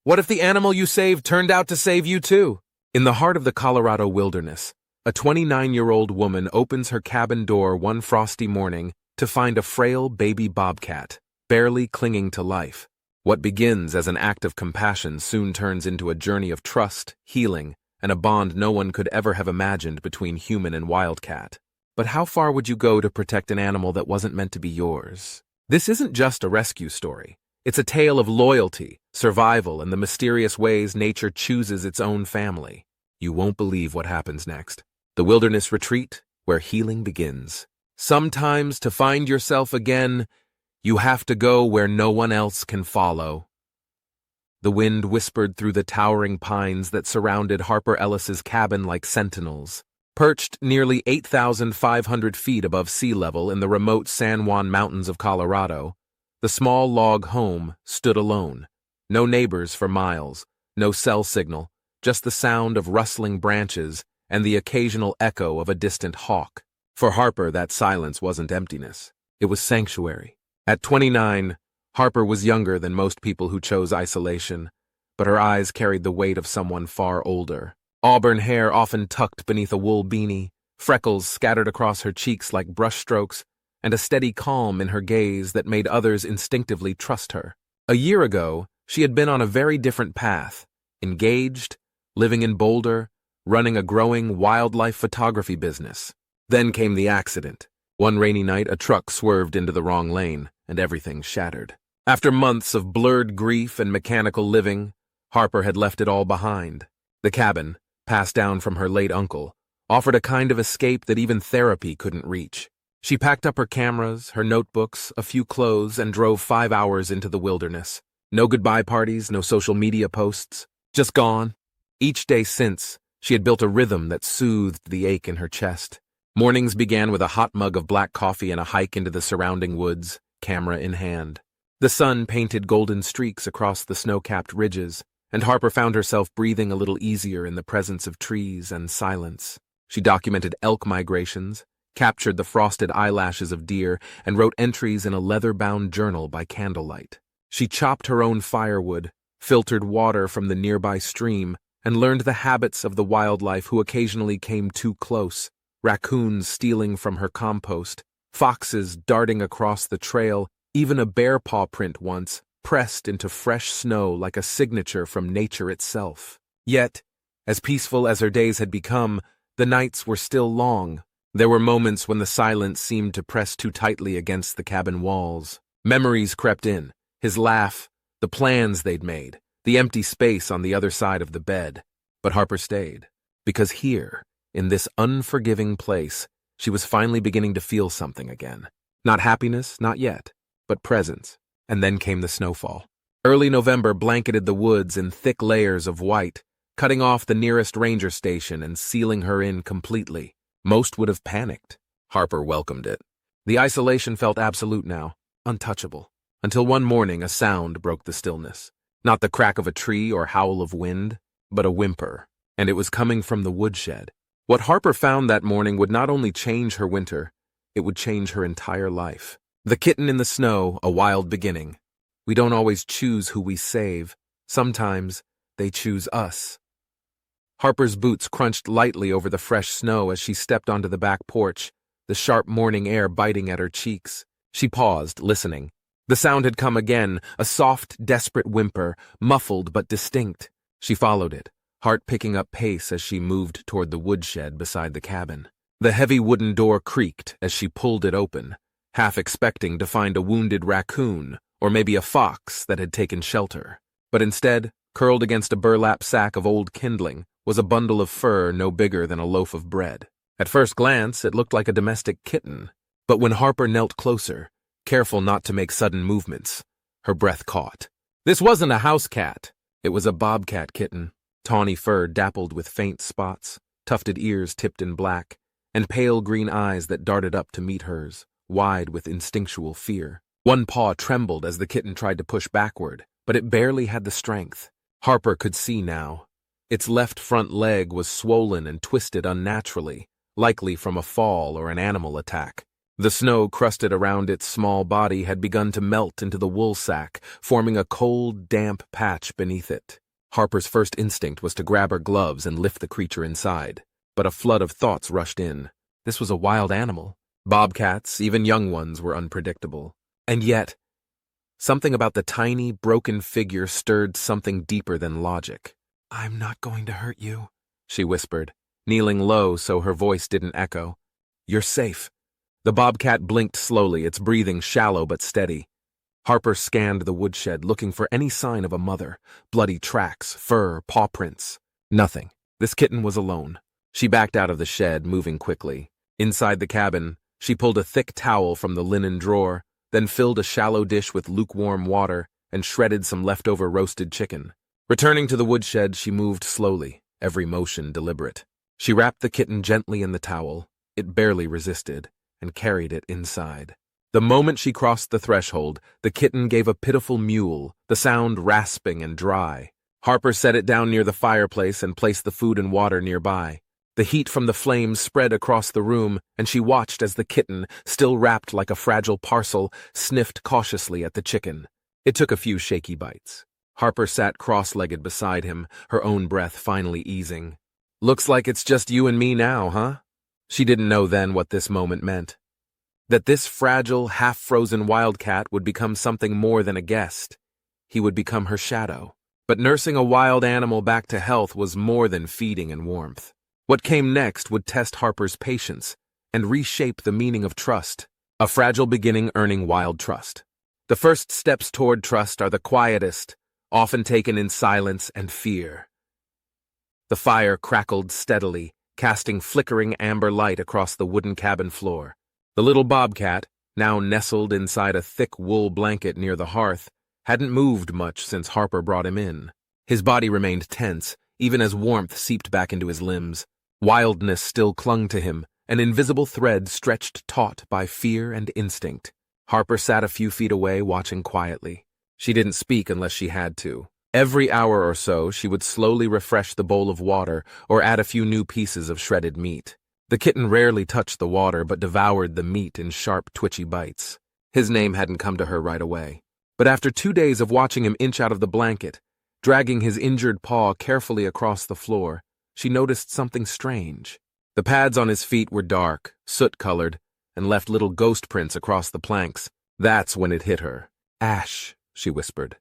What if the animal you saved turned out to save you too? In the heart of the Colorado wilderness, a 29-year-old woman opens her cabin door one frosty morning to find a frail baby bobcat, barely clinging to life. What begins as an act of compassion soon turns into a journey of trust, healing, and a bond no one could ever have imagined between human and wildcat. But how far would you go to protect an animal that wasn't meant to be yours? This isn't just a rescue story. It's a tale of loyalty, survival, and the mysterious ways nature chooses its own family. You won't believe what happens next. The wilderness retreat, where healing begins. Sometimes to find yourself again, you have to go where no one else can follow. The wind whispered through the towering pines that surrounded Harper Ellis's cabin like sentinels. Perched nearly 8,500 feet above sea level in the remote San Juan Mountains of Colorado, the small log home stood alone. No neighbors for miles, no cell signal, just the sound of rustling branches and the occasional echo of a distant hawk. For Harper, that silence wasn't emptiness. It was sanctuary. At 29, Harper was younger than most people who chose isolation, but her eyes carried the weight of someone far older. Auburn hair often tucked beneath a wool beanie, freckles scattered across her cheeks like brushstrokes, and a steady calm in her gaze that made others instinctively trust her. A year ago, she had been on a very different path, engaged, living in Boulder, running a growing wildlife photography business. Then came the accident. One rainy night, a truck swerved into the wrong lane, and everything shattered. After months of blurred grief and mechanical living, Harper had left it all behind. The cabin, passed down from her late uncle, offered a kind of escape that even therapy couldn't reach. She packed up her cameras, her notebooks, a few clothes, and drove 5 hours into the wilderness. No goodbye parties, no social media posts. Just gone. Each day since, she had built a rhythm that soothed the ache in her chest. Mornings began with a hot mug of black coffee and a hike into the surrounding woods, camera in hand. The sun painted golden streaks across the snow-capped ridges, and Harper found herself breathing a little easier in the presence of trees and silence. She documented elk migrations, captured the frosted eyelashes of deer, and wrote entries in a leather-bound journal by candlelight. She chopped her own firewood, filtered water from the nearby stream, and learned the habits of the wildlife who occasionally came too close. Raccoons stealing from her compost, foxes darting across the trail, even a bear paw print once, pressed into fresh snow like a signature from nature itself. Yet, as peaceful as her days had become, the nights were still long. There were moments when the silence seemed to press too tightly against the cabin walls. Memories crept in, his laugh, the plans they'd made, the empty space on the other side of the bed. But Harper stayed, because here, in this unforgiving place, she was finally beginning to feel something again. Not happiness, not yet, but presence. And then came the snowfall. Early November blanketed the woods in thick layers of white, cutting off the nearest ranger station and sealing her in completely. Most would have panicked. Harper welcomed it. The isolation felt absolute now, untouchable, until one morning a sound broke the stillness. Not the crack of a tree or howl of wind, but a whimper, and it was coming from the woodshed. What Harper found that morning would not only change her winter, it would change her entire life. The kitten in the snow, a wild beginning. We don't always choose who we save. Sometimes they choose us. Harper's boots crunched lightly over the fresh snow as she stepped onto the back porch, the sharp morning air biting at her cheeks. She paused, listening. The sound had come again, a soft, desperate whimper, muffled but distinct. She followed it, heart picking up pace as she moved toward the woodshed beside the cabin. The heavy wooden door creaked as she pulled it open, half expecting to find a wounded raccoon or maybe a fox that had taken shelter. But instead, curled against a burlap sack of old kindling, was a bundle of fur no bigger than a loaf of bread. At first glance, it looked like a domestic kitten, but when Harper knelt closer, careful not to make sudden movements, her breath caught. This wasn't a house cat. It was a bobcat kitten, tawny fur dappled with faint spots, tufted ears tipped in black, and pale green eyes that darted up to meet hers, wide with instinctual fear. One paw trembled as the kitten tried to push backward, but it barely had the strength. Harper could see now. Its left front leg was swollen and twisted unnaturally, likely from a fall or an animal attack. The snow crusted around its small body had begun to melt into the wool sack, forming a cold, damp patch beneath it. Harper's first instinct was to grab her gloves and lift the creature inside, but a flood of thoughts rushed in. This was a wild animal. Bobcats, even young ones, were unpredictable. And yet, something about the tiny, broken figure stirred something deeper than logic. "I'm not going to hurt you," she whispered, kneeling low so her voice didn't echo. "You're safe." The bobcat blinked slowly, its breathing shallow but steady. Harper scanned the woodshed, looking for any sign of a mother. Bloody tracks, fur, paw prints. Nothing. This kitten was alone. She backed out of the shed, moving quickly. Inside the cabin, she pulled a thick towel from the linen drawer, then filled a shallow dish with lukewarm water and shredded some leftover roasted chicken. Returning to the woodshed, she moved slowly, every motion deliberate. She wrapped the kitten gently in the towel. It barely resisted, and carried it inside. The moment she crossed the threshold, the kitten gave a pitiful mewl, the sound rasping and dry. Harper set it down near the fireplace and placed the food and water nearby. The heat from the flames spread across the room, and she watched as the kitten, still wrapped like a fragile parcel, sniffed cautiously at the chicken. It took a few shaky bites. Harper sat cross-legged beside him, her own breath finally easing. "Looks like it's just you and me now, huh?" She didn't know then what this moment meant. That this fragile, half-frozen wildcat would become something more than a guest. He would become her shadow. But nursing a wild animal back to health was more than feeding and warmth. What came next would test Harper's patience and reshape the meaning of trust. A fragile beginning earning wild trust. The first steps toward trust are the quietest, often taken in silence and fear. The fire crackled steadily, casting flickering amber light across the wooden cabin floor. The little bobcat, now nestled inside a thick wool blanket near the hearth, hadn't moved much since Harper brought him in. His body remained tense, even as warmth seeped back into his limbs. Wildness still clung to him, an invisible thread stretched taut by fear and instinct. Harper sat a few feet away, watching quietly. She didn't speak unless she had to. Every hour or so, she would slowly refresh the bowl of water or add a few new pieces of shredded meat. The kitten rarely touched the water but devoured the meat in sharp, twitchy bites. His name hadn't come to her right away. But after 2 days of watching him inch out of the blanket, dragging his injured paw carefully across the floor, she noticed something strange. The pads on his feet were dark, soot-colored, and left little ghost prints across the planks. That's when it hit her. "Ash," she whispered.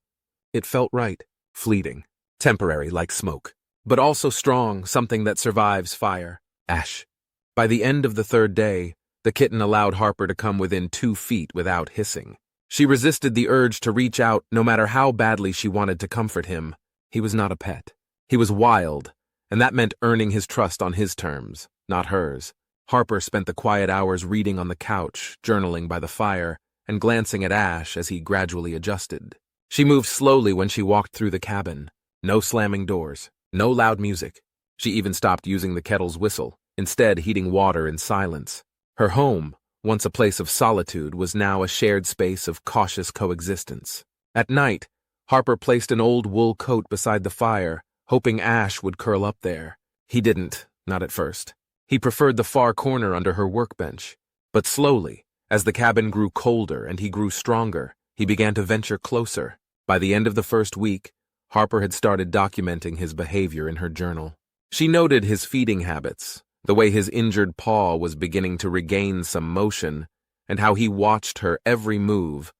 It felt right. Fleeting. Temporary, like smoke. But also strong, something that survives fire. Ash. By the end of the 3rd day, the kitten allowed Harper to come within 2 feet without hissing. She resisted the urge to reach out no matter how badly she wanted to comfort him. He was not a pet. He was wild, and that meant earning his trust on his terms, not hers. Harper spent the quiet hours reading on the couch, journaling by the fire, and glancing at Ash as he gradually adjusted. She moved slowly when she walked through the cabin. No slamming doors, no loud music. She even stopped using the kettle's whistle, instead heating water in silence. Her home, once a place of solitude, was now a shared space of cautious coexistence. At night, Harper placed an old wool coat beside the fire, hoping Ash would curl up there. He didn't, not at first. He preferred the far corner under her workbench. But slowly, as the cabin grew colder and he grew stronger, he began to venture closer. By the end of the first week, Harper had started documenting his behavior in her journal. She noted his feeding habits, the way his injured paw was beginning to regain some motion, and how he watched her every move,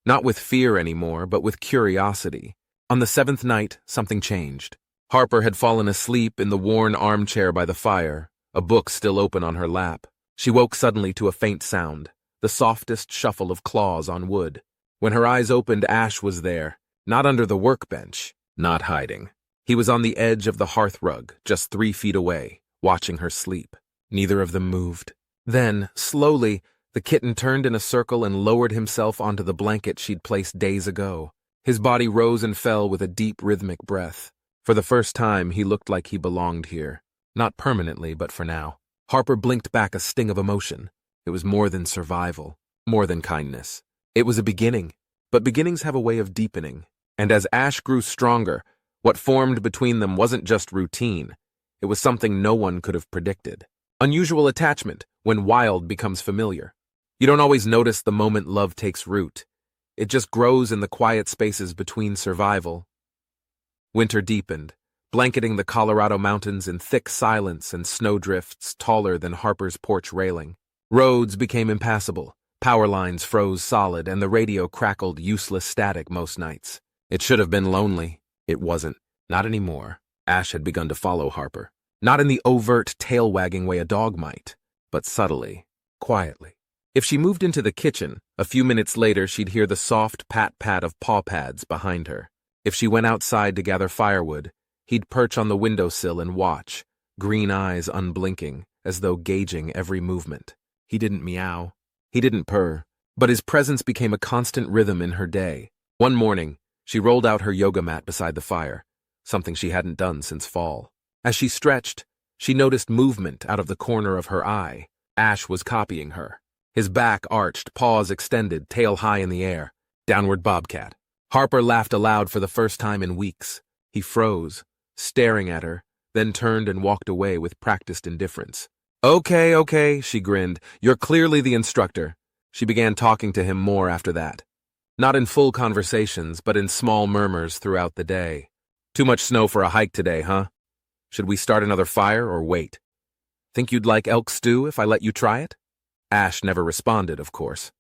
not with fear anymore, but with curiosity. On the 7th night, something changed. Harper had fallen asleep in the worn armchair by the fire, a book still open on her lap. She woke suddenly to a faint sound, the softest shuffle of claws on wood. When her eyes opened, Ash was there, not under the workbench, not hiding. He was on the edge of the hearthrug, just 3 feet away, watching her sleep. Neither of them moved. Then, slowly, the kitten turned in a circle and lowered himself onto the blanket she'd placed days ago. His body rose and fell with a deep, rhythmic breath. For the first time, he looked like he belonged here. Not permanently, but for now. Harper blinked back a sting of emotion. It was more than survival, more than kindness. It was a beginning, but beginnings have a way of deepening. And as Ash grew stronger, what formed between them wasn't just routine. It was something no one could have predicted. Unusual attachment, when wild becomes familiar. You don't always notice the moment love takes root. It just grows in the quiet spaces between survival. Winter deepened, blanketing the Colorado mountains in thick silence and snowdrifts taller than Harper's porch railing. Roads became impassable, power lines froze solid, and the radio crackled useless static most nights. It should have been lonely. It wasn't. Not anymore. Ash had begun to follow Harper. Not in the overt, tail-wagging way a dog might, but subtly, quietly. If she moved into the kitchen, a few minutes later she'd hear the soft pat-pat of paw pads behind her. If she went outside to gather firewood, he'd perch on the windowsill and watch, green eyes unblinking, as though gauging every movement. He didn't meow. He didn't purr. But his presence became a constant rhythm in her day. One morning, she rolled out her yoga mat beside the fire, something she hadn't done since fall. As she stretched, she noticed movement out of the corner of her eye. Ash was copying her. His back arched, paws extended, tail high in the air. Downward bobcat. Harper laughed aloud for the first time in weeks. He froze, staring at her, then turned and walked away with practiced indifference. Okay, she grinned. You're clearly the instructor. She began talking to him more after that. Not in full conversations, but in small murmurs throughout the day. Too much snow for a hike today, huh? Should we start another fire or wait? Think you'd like elk stew if I let you try it? Ash never responded, of course.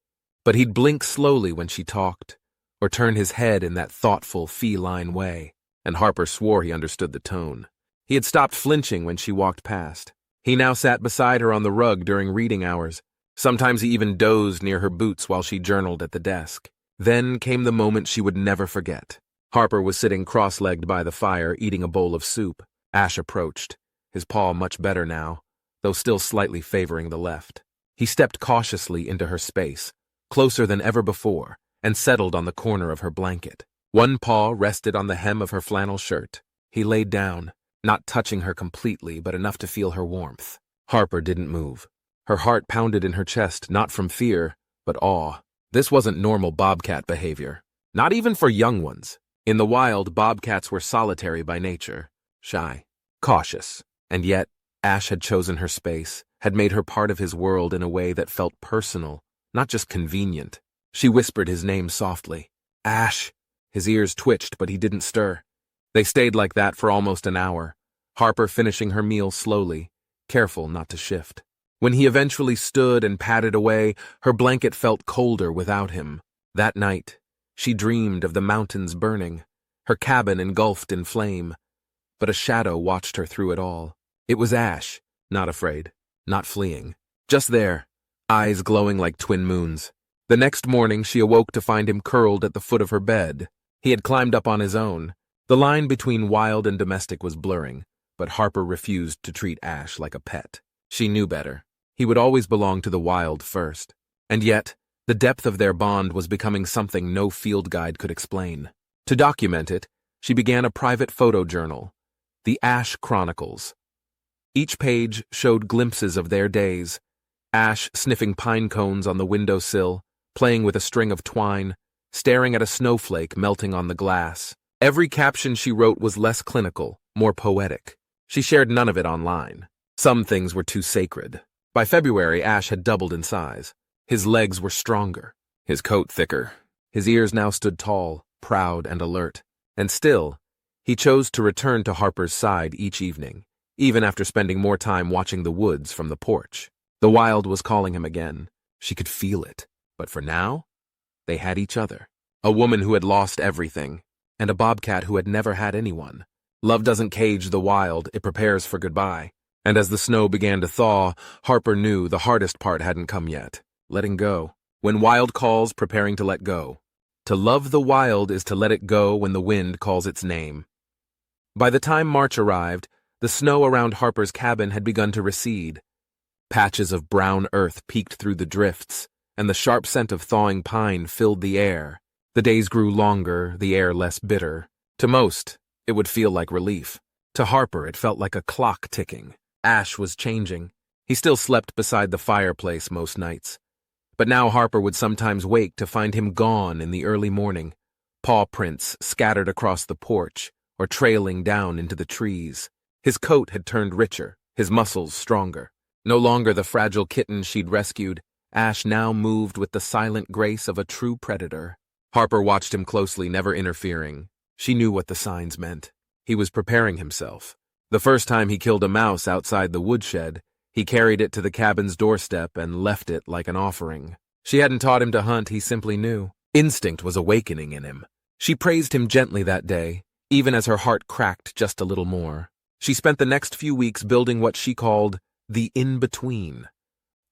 But he'd blink slowly when she talked, or turn his head in that thoughtful, feline way, and Harper swore he understood the tone. He had stopped flinching when she walked past. He now sat beside her on the rug during reading hours. Sometimes he even dozed near her boots while she journaled at the desk. Then came the moment she would never forget. Harper was sitting cross-legged by the fire, eating a bowl of soup. Ash approached, his paw much better now, though still slightly favoring the left. He stepped cautiously into her space, closer than ever before, and settled on the corner of her blanket. One paw rested on the hem of her flannel shirt. He laid down, not touching her completely, but enough to feel her warmth. Harper didn't move. Her heart pounded in her chest, not from fear, but awe. This wasn't normal bobcat behavior. Not even for young ones. In the wild, bobcats were solitary by nature, shy, cautious. And yet, Ash had chosen her space, had made her part of his world in a way that felt personal, not just convenient. She whispered his name softly. Ash! His ears twitched, but he didn't stir. They stayed like that for almost an hour, Harper finishing her meal slowly, careful not to shift. When he eventually stood and padded away, her blanket felt colder without him. That night, she dreamed of the mountains burning, her cabin engulfed in flame. But a shadow watched her through it all. It was Ash, not afraid, not fleeing. Just there, eyes glowing like twin moons. The next morning, she awoke to find him curled at the foot of her bed. He had climbed up on his own. The line between wild and domestic was blurring, but Harper refused to treat Ash like a pet. She knew better. He would always belong to the wild first. And yet, the depth of their bond was becoming something no field guide could explain. To document it, she began a private photo journal, the Ash Chronicles. Each page showed glimpses of their days. Ash sniffing pine cones on the windowsill, playing with a string of twine, staring at a snowflake melting on the glass. Every caption she wrote was less clinical, more poetic. She shared none of it online. Some things were too sacred. By February, Ash had doubled in size. His legs were stronger, his coat thicker. His ears now stood tall, proud and alert. And still, he chose to return to Harper's side each evening, even after spending more time watching the woods from the porch. The wild was calling him again. She could feel it. But for now, they had each other. A woman who had lost everything, and a bobcat who had never had anyone. Love doesn't cage the wild, it prepares for goodbye. And as the snow began to thaw, Harper knew the hardest part hadn't come yet. Letting go. When wild calls, preparing to let go. To love the wild is to let it go when the wind calls its name. By the time March arrived, the snow around Harper's cabin had begun to recede. Patches of brown earth peeked through the drifts, and the sharp scent of thawing pine filled the air. The days grew longer, the air less bitter. To most, it would feel like relief. To Harper, it felt like a clock ticking. Ash was changing. He still slept beside the fireplace most nights. But now Harper would sometimes wake to find him gone in the early morning, paw prints scattered across the porch or trailing down into the trees. His coat had turned richer, his muscles stronger. No longer the fragile kitten she'd rescued, Ash now moved with the silent grace of a true predator. Harper watched him closely, never interfering. She knew what the signs meant. He was preparing himself. The first time he killed a mouse outside the woodshed, he carried it to the cabin's doorstep and left it like an offering. She hadn't taught him to hunt, he simply knew. Instinct was awakening in him. She praised him gently that day, even as her heart cracked just a little more. She spent the next few weeks building what she called the in-between.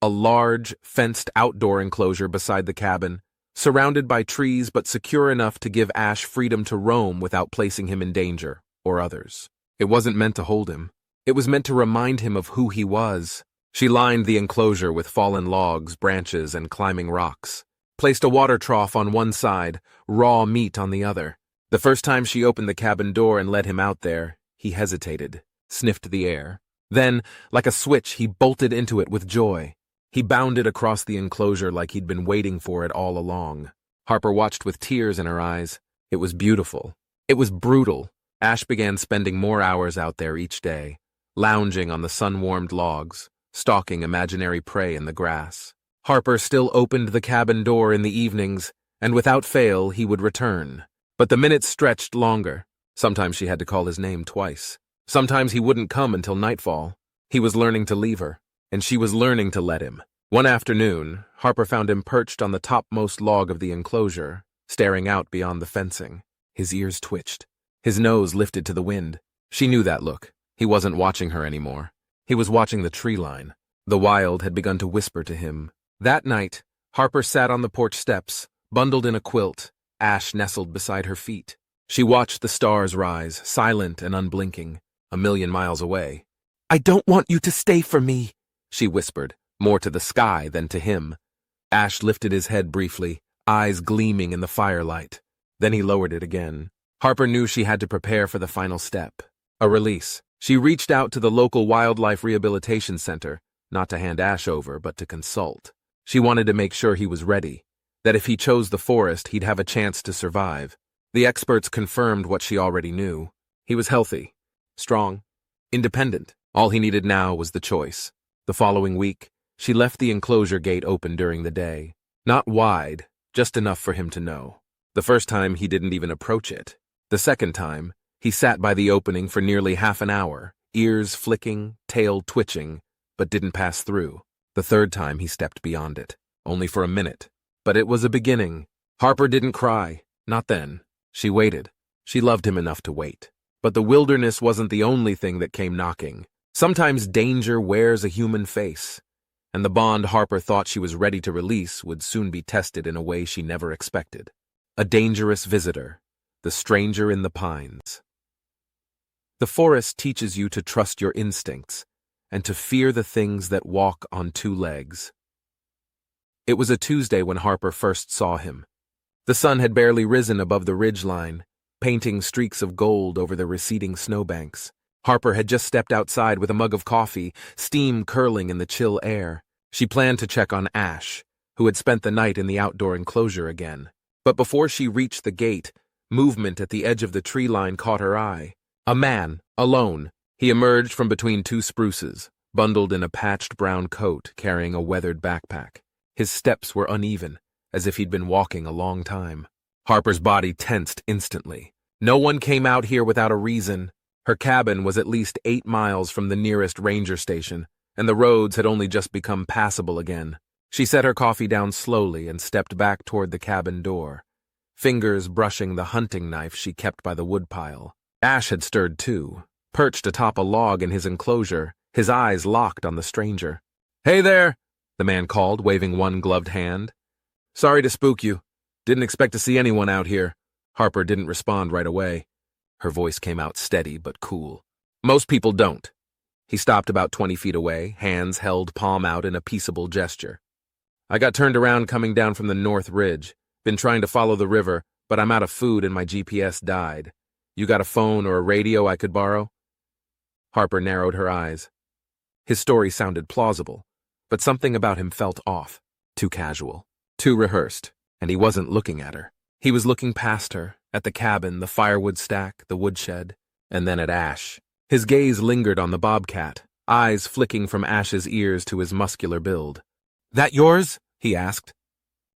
A large, fenced outdoor enclosure beside the cabin, surrounded by trees but secure enough to give Ash freedom to roam without placing him in danger, or others. It wasn't meant to hold him. It was meant to remind him of who he was. She lined the enclosure with fallen logs, branches, and climbing rocks, placed a water trough on one side, raw meat on the other. The first time she opened the cabin door and let him out there, he hesitated, sniffed the air. Then, like a switch, he bolted into it with joy. He bounded across the enclosure like he'd been waiting for it all along. Harper watched with tears in her eyes. It was beautiful. It was brutal. Ash began spending more hours out there each day, lounging on the sun-warmed logs, stalking imaginary prey in the grass. Harper still opened the cabin door in the evenings, and without fail he would return. But the minutes stretched longer. Sometimes she had to call his name twice. Sometimes he wouldn't come until nightfall. He was learning to leave her, and she was learning to let him. One afternoon, Harper found him perched on the topmost log of the enclosure, staring out beyond the fencing. His ears twitched. His nose lifted to the wind. She knew that look. He wasn't watching her anymore. He was watching the tree line. The wild had begun to whisper to him. That night, Harper sat on the porch steps, bundled in a quilt, Ash nestled beside her feet. She watched the stars rise, silent and unblinking, a million miles away. "I don't want you to stay for me," she whispered, more to the sky than to him. Ash lifted his head briefly, eyes gleaming in the firelight. Then he lowered it again. Harper knew she had to prepare for the final step, a release. She reached out to the local wildlife rehabilitation center, not to hand Ash over, but to consult. She wanted to make sure he was ready, that if he chose the forest, he'd have a chance to survive. The experts confirmed what she already knew. He was healthy, strong, independent. All he needed now was the choice. The following week, she left the enclosure gate open during the day. Not wide, just enough for him to know. The first time, he didn't even approach it. The second time, he sat by the opening for nearly half an hour, ears flicking, tail twitching, but didn't pass through. The third time, he stepped beyond it, only for a minute. But it was a beginning. Harper didn't cry, not then. She waited. She loved him enough to wait. But the wilderness wasn't the only thing that came knocking. Sometimes danger wears a human face, and the bond Harper thought she was ready to release would soon be tested in a way she never expected. A dangerous visitor, the stranger in the pines. The forest teaches you to trust your instincts and to fear the things that walk on two legs. It was a Tuesday when Harper first saw him. The sun had barely risen above the ridgeline, painting streaks of gold over the receding snowbanks. Harper had just stepped outside with a mug of coffee, steam curling in the chill air. She planned to check on Ash, who had spent the night in the outdoor enclosure again. But before she reached the gate, movement at the edge of the tree line caught her eye. A man, alone. He emerged from between two spruces, bundled in a patched brown coat, carrying a weathered backpack. His steps were uneven, as if he'd been walking a long time. Harper's body tensed instantly. No one came out here without a reason. Her cabin was at least 8 miles from the nearest ranger station, and the roads had only just become passable again. She set her coffee down slowly and stepped back toward the cabin door, fingers brushing the hunting knife she kept by the woodpile. Ash had stirred too, perched atop a log in his enclosure, his eyes locked on the stranger. "Hey there," the man called, waving one gloved hand. "Sorry to spook you. Didn't expect to see anyone out here." Harper didn't respond right away. Her voice came out steady but cool. "Most people don't." He stopped about 20 feet away, hands held palm out in a peaceable gesture. "I got turned around coming down from the North Ridge. Been trying to follow the river, but I'm out of food and my GPS died. You got a phone or a radio I could borrow?" Harper narrowed her eyes. His story sounded plausible, but something about him felt off, too casual, too rehearsed, and he wasn't looking at her. He was looking past her, at the cabin, the firewood stack, the woodshed, and then at Ash. His gaze lingered on the bobcat, eyes flicking from Ash's ears to his muscular build. "That yours?" he asked.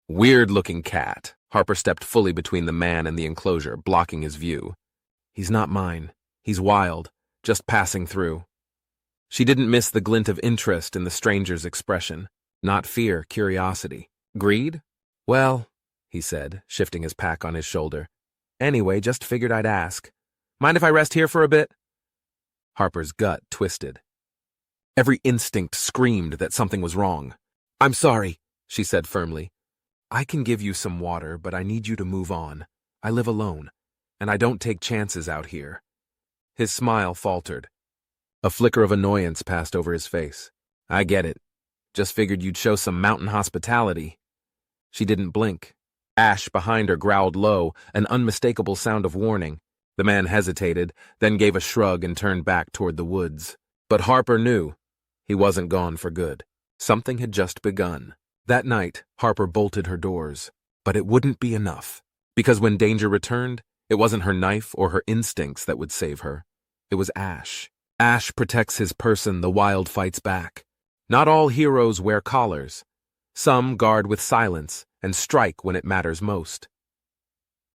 Weird-looking cat. Harper stepped fully between the man and the enclosure, blocking his view. He's not mine. He's wild, just passing through. She didn't miss the glint of interest in the stranger's expression. Not fear, curiosity. Greed? Well, he said, shifting his pack on his shoulder. Anyway, just figured I'd ask. Mind if I rest here for a bit? Harper's gut twisted. Every instinct screamed that something was wrong. I'm sorry, she said firmly. I can give you some water, but I need you to move on. I live alone, and I don't take chances out here. His smile faltered. A flicker of annoyance passed over his face. I get it. Just figured you'd show some mountain hospitality. She didn't blink. Ash behind her growled low, an unmistakable sound of warning. The man hesitated, then gave a shrug and turned back toward the woods. But Harper knew he wasn't gone for good. Something had just begun. That night, Harper bolted her doors. But it wouldn't be enough. Because when danger returned, it wasn't her knife or her instincts that would save her. It was Ash. Ash protects his person, the wild fights back. Not all heroes wear collars. Some guard with silence and strike when it matters most.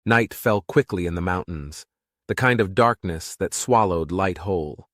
Night fell quickly in the mountains, the kind of darkness that swallowed light whole.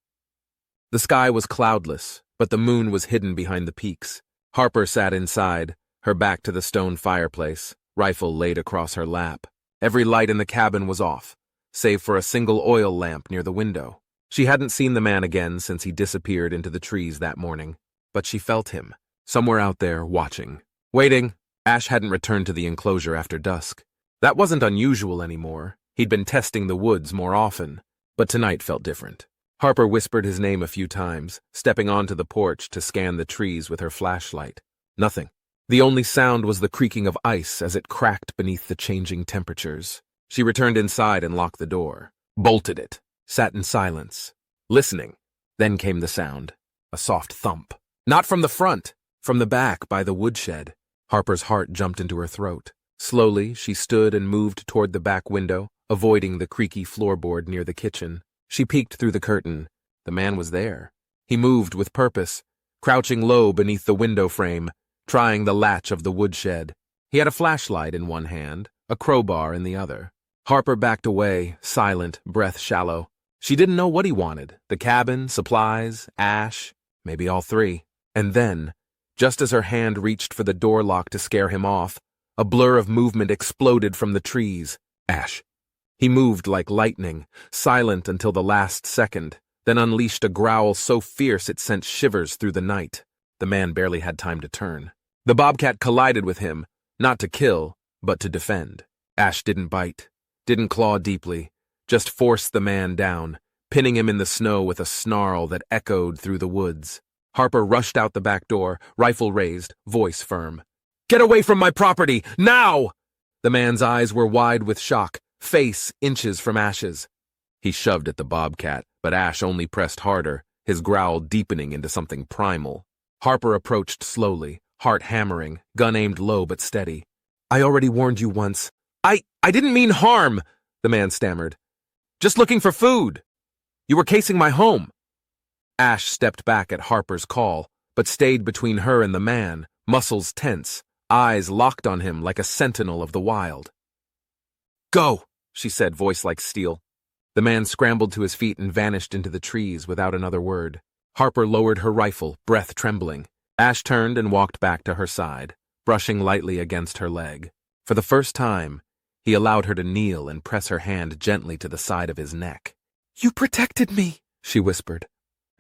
The sky was cloudless, but the moon was hidden behind the peaks. Harper sat inside, her back to the stone fireplace, rifle laid across her lap. Every light in the cabin was off, save for a single oil lamp near the window. She hadn't seen the man again since he disappeared into the trees that morning, but she felt him, somewhere out there, watching. Waiting. Ash hadn't returned to the enclosure after dusk. That wasn't unusual anymore. He'd been testing the woods more often, but tonight felt different. Harper whispered his name a few times, stepping onto the porch to scan the trees with her flashlight. Nothing. The only sound was the creaking of ice as it cracked beneath the changing temperatures. She returned inside and locked the door, bolted it, sat in silence, listening. Then came the sound, a soft thump. Not from the front, from the back by the woodshed. Harper's heart jumped into her throat. Slowly, she stood and moved toward the back window, avoiding the creaky floorboard near the kitchen. She peeked through the curtain. The man was there. He moved with purpose, crouching low beneath the window frame, trying the latch of the woodshed. He had a flashlight in one hand, a crowbar in the other. Harper backed away, silent, breath shallow. She didn't know what he wanted. The cabin, supplies, Ash, maybe all three. And then, just as her hand reached for the door lock to scare him off, a blur of movement exploded from the trees. Ash. He moved like lightning, silent until the last second, then unleashed a growl so fierce it sent shivers through the night. The man barely had time to turn. The bobcat collided with him, not to kill, but to defend. Ash didn't bite, didn't claw deeply, just forced the man down, pinning him in the snow with a snarl that echoed through the woods. Harper rushed out the back door, rifle raised, voice firm. "Get away from my property, now!" The man's eyes were wide with shock, face inches from Ash's. He shoved at the bobcat, but Ash only pressed harder, his growl deepening into something primal. Harper approached slowly, heart hammering, gun aimed low but steady. "I already warned you once. I didn't mean harm," the man stammered. "Just looking for food. You were casing my home." Ash stepped back at Harper's call, but stayed between her and the man, muscles tense, eyes locked on him like a sentinel of the wild. "Go," she said, voice like steel. The man scrambled to his feet and vanished into the trees without another word. Harper lowered her rifle, breath trembling. Ash turned and walked back to her side, brushing lightly against her leg. For the first time, he allowed her to kneel and press her hand gently to the side of his neck. "You protected me," she whispered.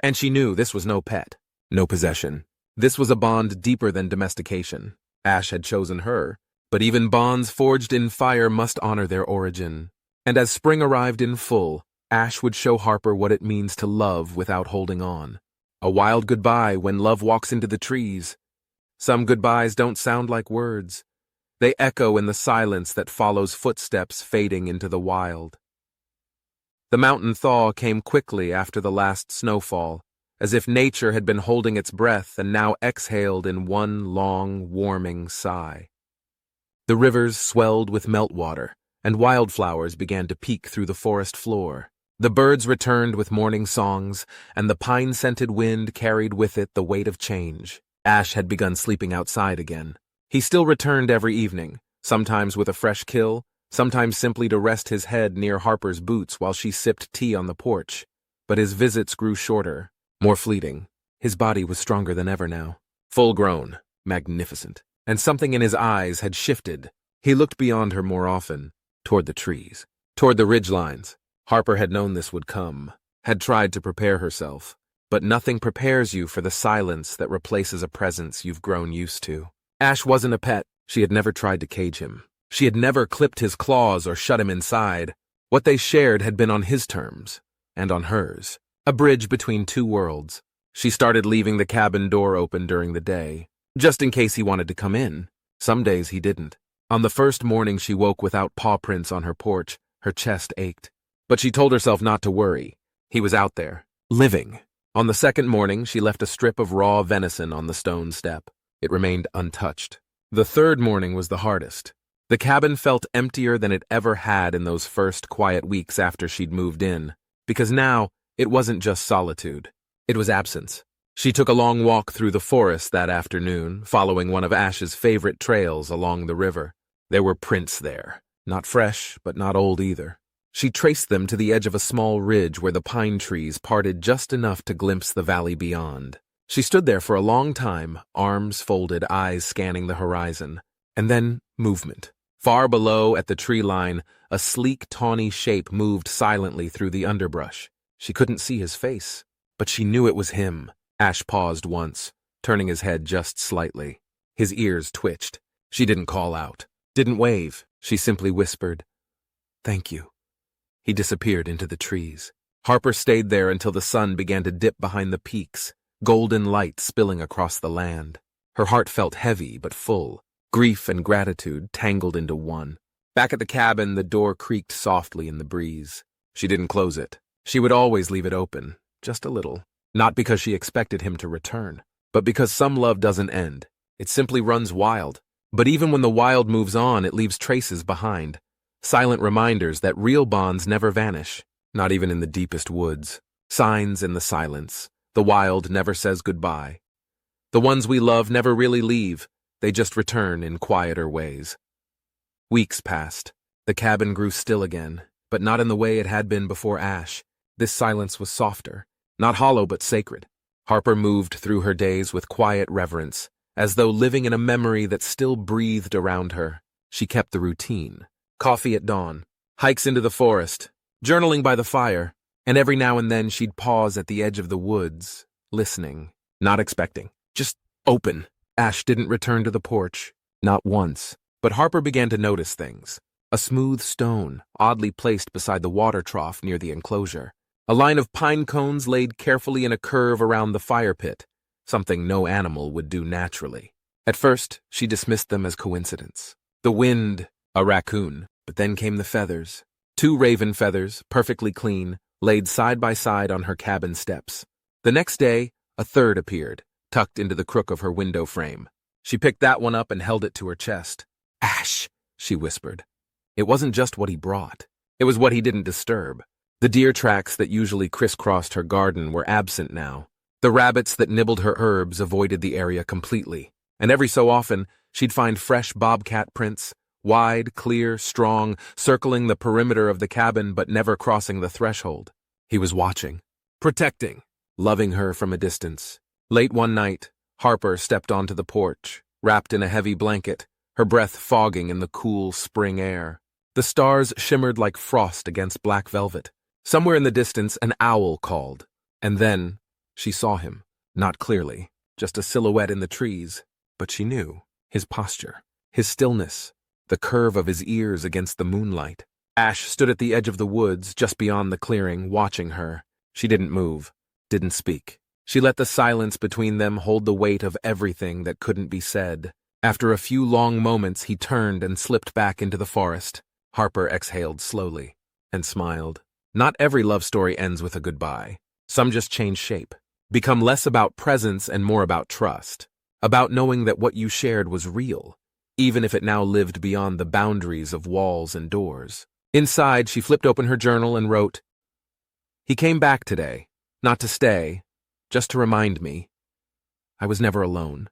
And she knew this was no pet, no possession. This was a bond deeper than domestication. Ash had chosen her, but even bonds forged in fire must honor their origin. And as spring arrived in full, Ash would show Harper what it means to love without holding on. A wild goodbye when love walks into the trees. Some goodbyes don't sound like words. They echo in the silence that follows footsteps fading into the wild. The mountain thaw came quickly after the last snowfall, as if nature had been holding its breath and now exhaled in one long, warming sigh. The rivers swelled with meltwater, and wildflowers began to peek through the forest floor. The birds returned with morning songs, and the pine-scented wind carried with it the weight of change. Ash had begun sleeping outside again. He still returned every evening, sometimes with a fresh kill, sometimes simply to rest his head near Harper's boots while she sipped tea on the porch. But his visits grew shorter, more fleeting. His body was stronger than ever now. Full-grown, magnificent. And something in his eyes had shifted. He looked beyond her more often, toward the trees, toward the ridgelines. Harper had known this would come, had tried to prepare herself. But nothing prepares you for the silence that replaces a presence you've grown used to. Ash wasn't a pet. She had never tried to cage him. She had never clipped his claws or shut him inside. What they shared had been on his terms, and on hers. A bridge between two worlds. She started leaving the cabin door open during the day, just in case he wanted to come in. Some days he didn't. On the first morning she woke without paw prints on her porch, her chest ached. But she told herself not to worry. He was out there, living. On the second morning, she left a strip of raw venison on the stone step. It remained untouched. The third morning was the hardest. The cabin felt emptier than it ever had in those first quiet weeks after she'd moved in, because now it wasn't just solitude. It was absence. She took a long walk through the forest that afternoon, following one of Ash's favorite trails along the river. There were prints there, not fresh, but not old either. She traced them to the edge of a small ridge where the pine trees parted just enough to glimpse the valley beyond. She stood there for a long time, arms folded, eyes scanning the horizon. And then movement. Far below, at the tree line, a sleek, tawny shape moved silently through the underbrush. She couldn't see his face, but she knew it was him. Ash paused once, turning his head just slightly. His ears twitched. She didn't call out, didn't wave. She simply whispered, "Thank you." He disappeared into the trees. Harper stayed there until the sun began to dip behind the peaks, golden light spilling across the land. Her heart felt heavy but full, grief and gratitude tangled into one. Back at the cabin, the door creaked softly in the breeze. She didn't close it. She would always leave it open, just a little. Not because she expected him to return, but because some love doesn't end. It simply runs wild. But even when the wild moves on, it leaves traces behind. Silent reminders that real bonds never vanish, not even in the deepest woods. Signs in the silence. The wild never says goodbye. The ones we love never really leave. They just return in quieter ways. Weeks passed. The cabin grew still again, but not in the way it had been before Ash. This silence was softer, not hollow but sacred. Harper moved through her days with quiet reverence, as though living in a memory that still breathed around her. She kept the routine. Coffee at dawn, hikes into the forest, journaling by the fire, and every now and then she'd pause at the edge of the woods, listening, not expecting, just open. Ash didn't return to the porch, not once, but Harper began to notice things. A smooth stone, oddly placed beside the water trough near the enclosure. A line of pine cones laid carefully in a curve around the fire pit, something no animal would do naturally. At first, she dismissed them as coincidence. The wind, a raccoon, but then came the feathers. 2 raven feathers, perfectly clean, laid side by side on her cabin steps. The next day, a third appeared, tucked into the crook of her window frame. She picked that one up and held it to her chest. "Ash," she whispered. It wasn't just what he brought. It was what he didn't disturb. The deer tracks that usually crisscrossed her garden were absent now. The rabbits that nibbled her herbs avoided the area completely. And every so often, she'd find fresh bobcat prints, wide, clear, strong, circling the perimeter of the cabin but never crossing the threshold. He was watching, protecting, loving her from a distance. Late one night, Harper stepped onto the porch, wrapped in a heavy blanket, her breath fogging in the cool spring air. The stars shimmered like frost against black velvet. Somewhere in the distance, an owl called. And then she saw him, not clearly, just a silhouette in the trees. But she knew, his posture, his stillness, the curve of his ears against the moonlight. Ash stood at the edge of the woods, just beyond the clearing, watching her. She didn't move, didn't speak. She let the silence between them hold the weight of everything that couldn't be said. After a few long moments, he turned and slipped back into the forest. Harper exhaled slowly and smiled. Not every love story ends with a goodbye. Some just change shape, become less about presence and more about trust, about knowing that what you shared was real, even if it now lived beyond the boundaries of walls and doors. Inside, she flipped open her journal and wrote, "He came back today, not to stay, just to remind me I was never alone."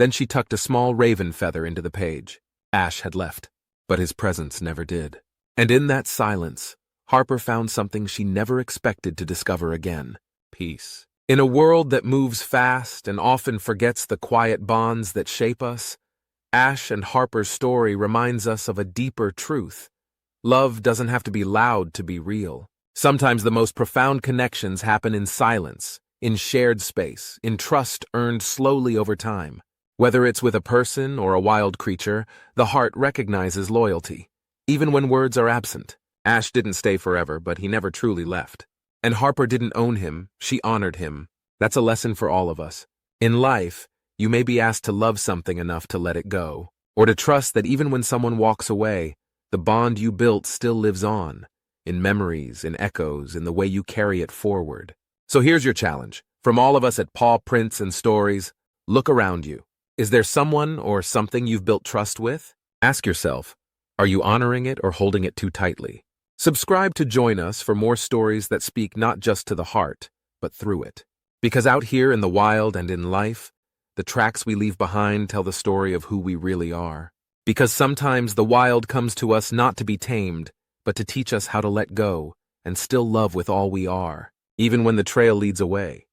Then she tucked a small raven feather into the page. Ash had left, but his presence never did. And in that silence, Harper found something she never expected to discover again: peace. In a world that moves fast and often forgets the quiet bonds that shape us, Ash and Harper's story reminds us of a deeper truth. Love doesn't have to be loud to be real. Sometimes the most profound connections happen in silence, in shared space, in trust earned slowly over time. Whether it's with a person or a wild creature, the heart recognizes loyalty, even when words are absent. Ash didn't stay forever, but he never truly left. And Harper didn't own him, she honored him. That's a lesson for all of us. In life, you may be asked to love something enough to let it go, or to trust that even when someone walks away, the bond you built still lives on, in memories, in echoes, in the way you carry it forward. So here's your challenge. From all of us at Paw Prints and Stories, look around you. Is there someone or something you've built trust with? Ask yourself, are you honoring it or holding it too tightly? Subscribe to join us for more stories that speak not just to the heart, but through it. Because out here in the wild and in life, the tracks we leave behind tell the story of who we really are. Because sometimes the wild comes to us not to be tamed, but to teach us how to let go and still love with all we are, even when the trail leads away.